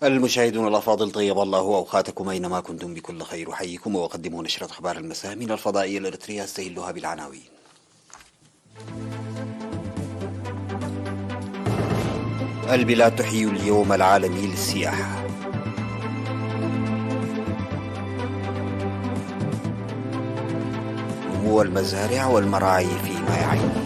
المشاهدون الأفاضل، طيب الله أوقاتكم أينما كنتم بكل خير. أحييكم وأقدم نشرة أخبار المساء من الفضائية الإريترية أستهلها بالعناوين. البلاد تحيي اليوم العالمي للسياحة. نمو المزارع والمراعي في مايعين.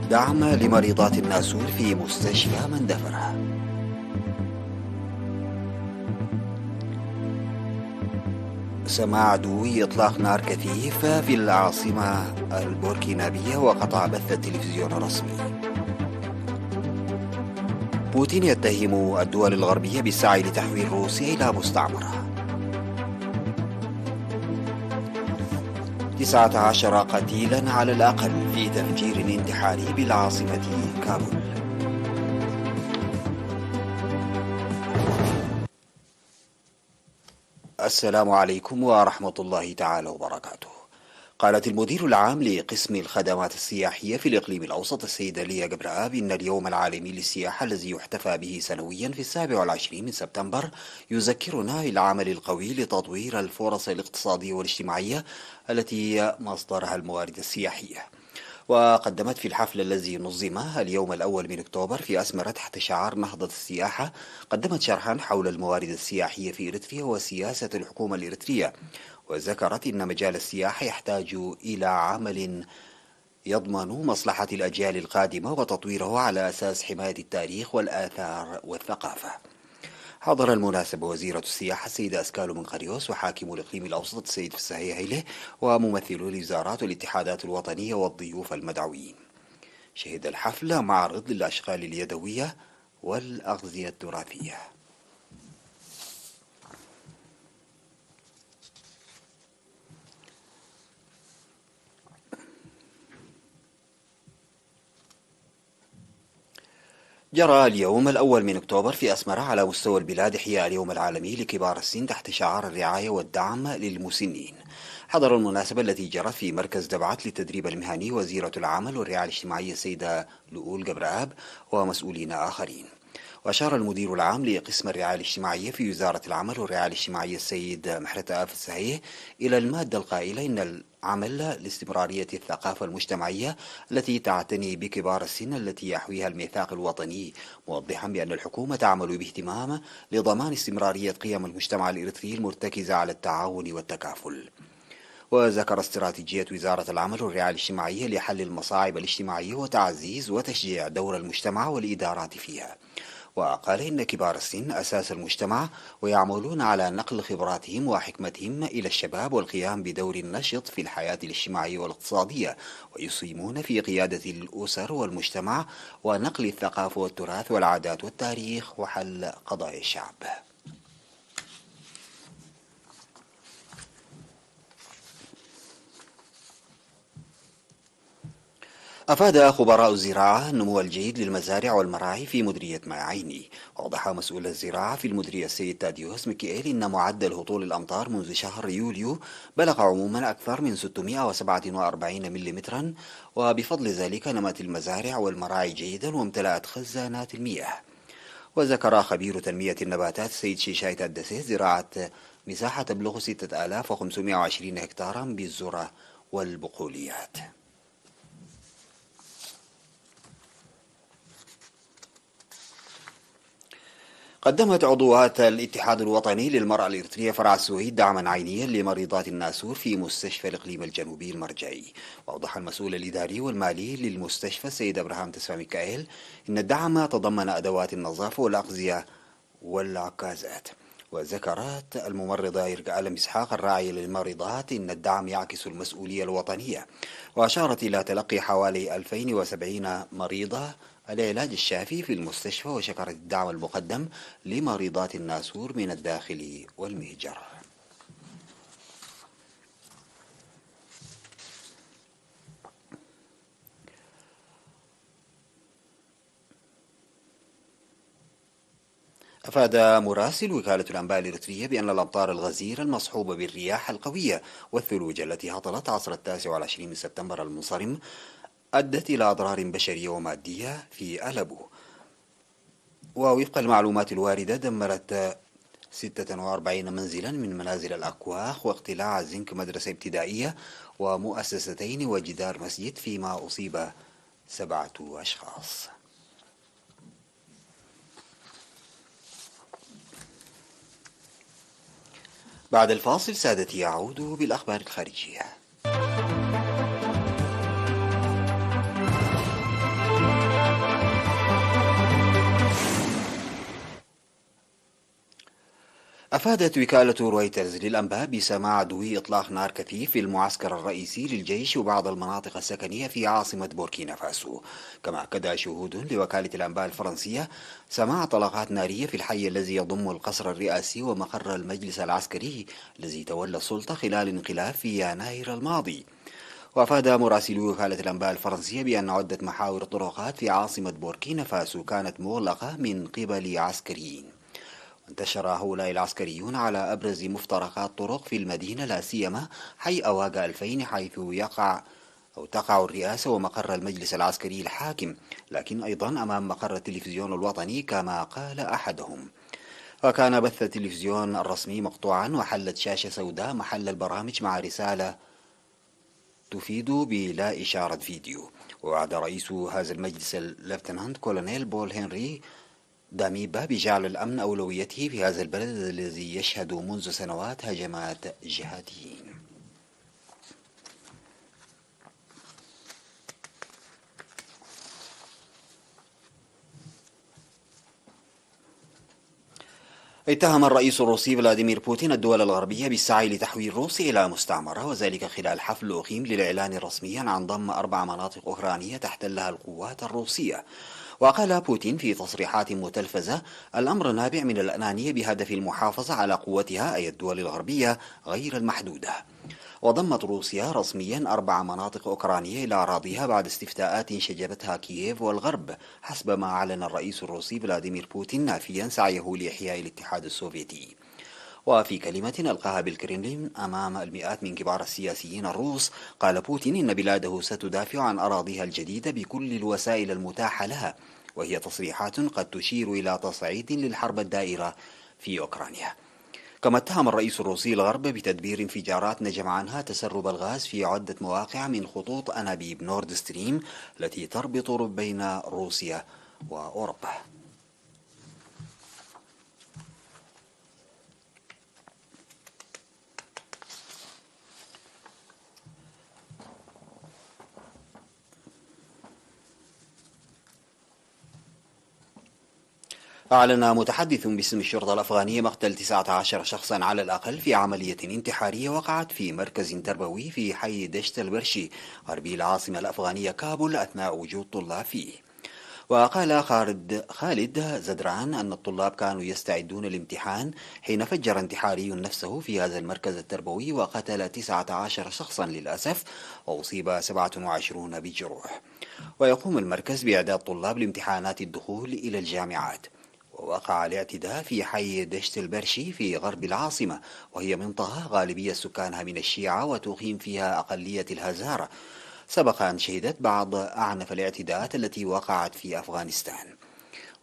دعم لمريضات الناسور في مستشفى مندفرة. سماع عدوي إطلاق نار كثيف في العاصمة البوركينابية وقطع بث التلفزيون الرسمي. بوتين يتهم الدول الغربية بالسعي لتحويل روسيا إلى مستعمرة. 19 قتيلا على الأقل في تفجير انتحاري بالعاصمة كابول. السلام عليكم ورحمة الله تعالى وبركاته. قالت المدير العام لقسم الخدمات السياحية في الإقليم الأوسط السيدة ليا جبرآب إن اليوم العالمي للسياحة الذي يحتفى به سنويا في 27 من سبتمبر يذكرنا بالعمل القوي لتطوير الفرص الاقتصادية والاجتماعية التي مصدرها الموارد السياحية. وقدمت في الحفل الذي نظم اليوم الأول من أكتوبر في أسمرة تحت شعار نهضة السياحة، قدمت شرحا حول الموارد السياحية في إريتريا وسياسة الحكومة الإريترية، وذكرت أن مجال السياحة يحتاج إلى عمل يضمن مصلحة الأجيال القادمة وتطويره على أساس حماية التاريخ والآثار والثقافة. حضر المناسبة وزيرة السياحة السيدة أسكالو منقريوس وحاكم الإقليم الأوسط السيد فسحي هيله وممثلو الوزارات والاتحادات الوطنية والضيوف المدعوين. شهد الحفل معرض للأشغال اليدوية والأغذية التراثية. جرى اليوم الأول من أكتوبر في أسمرة على مستوى البلاد إحياء اليوم العالمي لكبار السن تحت شعار الرعاية والدعم للمسنين. حضر المناسبة التي جرت في مركز دبعت للتدريب المهني وزيرة العمل والرعاية الاجتماعية السيدة لؤول جبرآب ومسؤولين آخرين. وأشار المدير العام لقسم الرعاية الاجتماعية في وزارة العمل والرعاية الاجتماعية السيد محرة آف السهيه إلى المادة القائلة إن العمل لاستمرارية الثقافة المجتمعية التي تعتني بكبار السن التي يحويها الميثاق الوطني، موضحا بأن الحكومة تعمل باهتمام لضمان استمرارية قيم المجتمع الإريتري المرتكزة على التعاون والتكافل. وذكر استراتيجية وزارة العمل والرعاية الاجتماعية لحل المصاعب الاجتماعية وتعزيز وتشجيع دور المجتمع والإدارات فيها. وقال إن كبار السن أساس المجتمع ويعملون على نقل خبراتهم وحكمتهم إلى الشباب والقيام بدور نشط في الحياة الاجتماعية والاقتصادية، ويسهمون في قيادة الأسر والمجتمع ونقل الثقافة والتراث والعادات والتاريخ وحل قضايا الشعب. أفاد خبراء الزراعة النمو الجيد للمزارع والمراعي في مديرية مايعيني. وأوضح مسؤول الزراعة في المديرية السيد تاديوس ميكائيل إن معدل هطول الأمطار منذ شهر يوليو بلغ عموما أكثر من 647 ملم، وبفضل ذلك نمت المزارع والمراعي جيدا وامتلأت خزانات المياه. وذكر خبير تنمية النباتات السيد شيشاي تادسي زراعة مساحة تبلغ 6520 هكتارا بالذرة والبقوليات. قدمت عضوات الاتحاد الوطني للمرأة الإريترية فرع السويد دعما عينيا لمريضات الناسور في مستشفى الإقليم الجنوبي المرجعي. وأوضح المسؤول الإداري والمالي للمستشفى السيد أبراهام تسفى ميكائيل إن الدعم تضمن أدوات النظافة والأغذية والعكازات. وذكرت الممرضة إرجاء ألم إسحاق الراعية للمريضات إن الدعم يعكس المسؤولية الوطنية، وأشارت إلى تلقي حوالي 2070 مريضة العلاج الشافي في المستشفى، وشكرت الدعم المقدم لمريضات الناسور من الداخل والمهجر. أفاد مراسل وكالة الأنباء الإريترية بأن الأمطار الغزيرة المصحوبة بالرياح القوية والثلوج التي هطلت عصر 29 من سبتمبر المنصرم أدت إلى أضرار بشرية ومادية في ألبو. ووفق المعلومات الواردة دمرت 46 منزلا من منازل الأكواخ واقتلاع زنك مدرسة ابتدائية ومؤسستين وجدار مسجد، فيما أصيب 7 أشخاص. بعد الفاصل سادتي أعود بالأخبار الخارجية. أفادت وكالة رويترز للأنباء بسماع دوي إطلاق نار كثيف في المعسكر الرئيسي للجيش وبعض المناطق السكنية في عاصمة بوركينا فاسو. كما أكد شهود لوكالة الأنباء الفرنسية سماع طلقات نارية في الحي الذي يضم القصر الرئاسي ومقر المجلس العسكري الذي تولى السلطة خلال الانقلاب في يناير الماضي. وأفاد مراسلو وكالة الأنباء الفرنسية بأن عدة محاور طرقات في عاصمة بوركينا فاسو كانت مغلقة من قبل عسكريين. انتشر هؤلاء العسكريون على أبرز مفترقات طرق في المدينة، لا سيما حي أواجا 2000 حيث تقع الرئاسة ومقر المجلس العسكري الحاكم، لكن أيضا أمام مقر التلفزيون الوطني كما قال أحدهم. وكان بث التلفزيون الرسمي مقطوعا وحلت شاشة سوداء محل البرامج مع رسالة تفيد بلا إشارة فيديو. ووعد رئيس هذا المجلس الليفتنانت كولونيل بول هنري داميبا بجعل الأمن أولويته في هذا البلد الذي يشهد منذ سنوات هجمات جهاديين. اتهم الرئيس الروسي فلاديمير بوتين الدول الغربية بالسعي لتحويل روسيا إلى مستعمرة، وذلك خلال حفل أقيم للإعلان رسميا عن ضم 4 مناطق أوكرانية تحتلها القوات الروسية. وقال بوتين في تصريحات متلفزة: الأمر نابع من الأنانية بهدف المحافظة على قوتها، أي الدول الغربية غير المحدودة. وضمت روسيا رسميا 4 مناطق أوكرانية إلى أراضيها بعد استفتاءات شجبتها كييف والغرب، حسب ما أعلن الرئيس الروسي فلاديمير بوتين نافيا سعيه لإحياء الاتحاد السوفيتي. وفي كلمة ألقاها بالكرملين أمام المئات من كبار السياسيين الروس، قال بوتين إن بلاده ستدافع عن أراضيها الجديدة بكل الوسائل المتاحة لها، وهي تصريحات قد تشير إلى تصعيد للحرب الدائرة في أوكرانيا. كما اتهم الرئيس الروسي الغرب بتدبير انفجارات نجم عنها تسرب الغاز في عدة مواقع من خطوط أنابيب نورد ستريم التي تربط بين روسيا وأوروبا. أعلن متحدث باسم الشرطة الأفغانية مقتل 19 شخصا على الأقل في عملية انتحارية وقعت في مركز تربوي في حي دشت البرشي غربي العاصمة الأفغانية كابول أثناء وجود طلاب فيه. وقال خالد زدران أن الطلاب كانوا يستعدون للامتحان حين فجر انتحاري نفسه في هذا المركز التربوي وقتل 19 شخصا للأسف، وأصيب 27 بالجروح. ويقوم المركز بإعداد طلاب لامتحانات الدخول إلى الجامعات. ووقع الاعتداء في حي دشت البرشي في غرب العاصمة، وهي منطقة غالبية سكانها من الشيعة وتقيم فيها أقلية الهزارة. سبق أن شهدت بعض أعنف الاعتداءات التي وقعت في أفغانستان.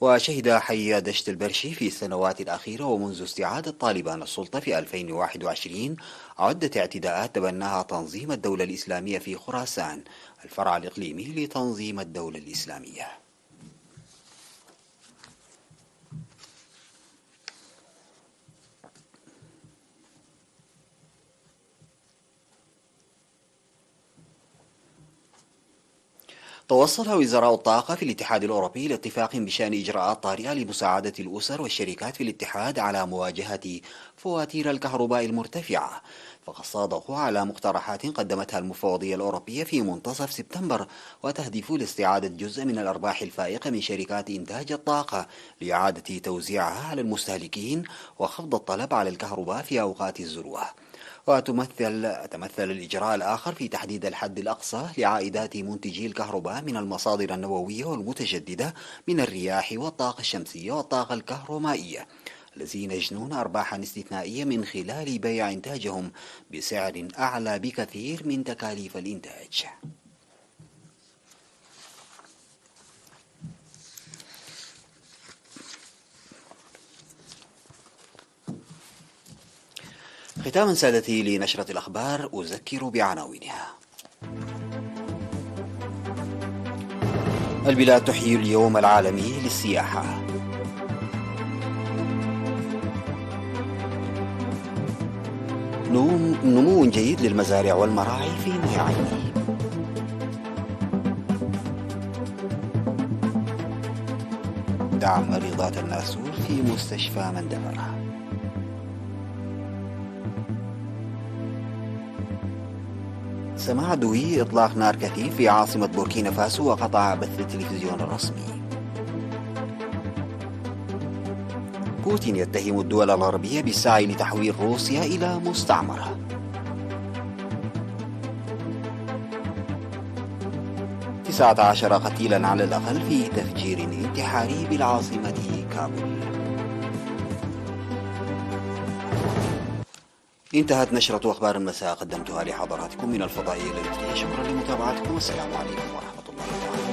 وشهد حي دشت البرشي في السنوات الأخيرة ومنذ استعادة طالبان السلطة في 2021 عدة اعتداءات تبناها تنظيم الدولة الإسلامية في خراسان، الفرع الإقليمي لتنظيم الدولة الإسلامية. توصل وزراء الطاقة في الاتحاد الأوروبي لاتفاق بشأن إجراءات طارئة لمساعدة الأسر والشركات في الاتحاد على مواجهة فواتير الكهرباء المرتفعة، فقد صادقوا على مقترحات قدمتها المفوضية الأوروبية في منتصف سبتمبر، وتهدف لاستعادة جزء من الأرباح الفائقة من شركات إنتاج الطاقة لإعادة توزيعها على المستهلكين وخفض الطلب على الكهرباء في أوقات الذروة. وتمثل الإجراء الآخر في تحديد الحد الأقصى لعائدات منتجي الكهرباء من المصادر النووية والمتجددة من الرياح والطاقة الشمسية والطاقة الكهرومائية، الذين يجنون أرباحا استثنائية من خلال بيع إنتاجهم بسعر أعلى بكثير من تكاليف الإنتاج. ختاما سادتي لنشرة الأخبار أذكر بعناوينها. البلاد تحيي اليوم العالمي للسياحة. نمو جيد للمزارع والمراعي في نويعين. دعم مريضات الناسور في مستشفى مندبرة. سماع دوي إطلاق نار كثيف في عاصمة بوركينا فاسو وقطع بث التلفزيون الرسمي. بوتين يتهم الدول الغربية بالسعي لتحويل روسيا إلى مستعمرة. تسعة عشر قتيلا على الأقل في تفجير انتحاري بالعاصمة كابول. انتهت نشرة أخبار المساء قدمتها لحضراتكم من الفضائية الإلكترونية. شكرا لمتابعتكم والسلام عليكم ورحمة الله تعالى.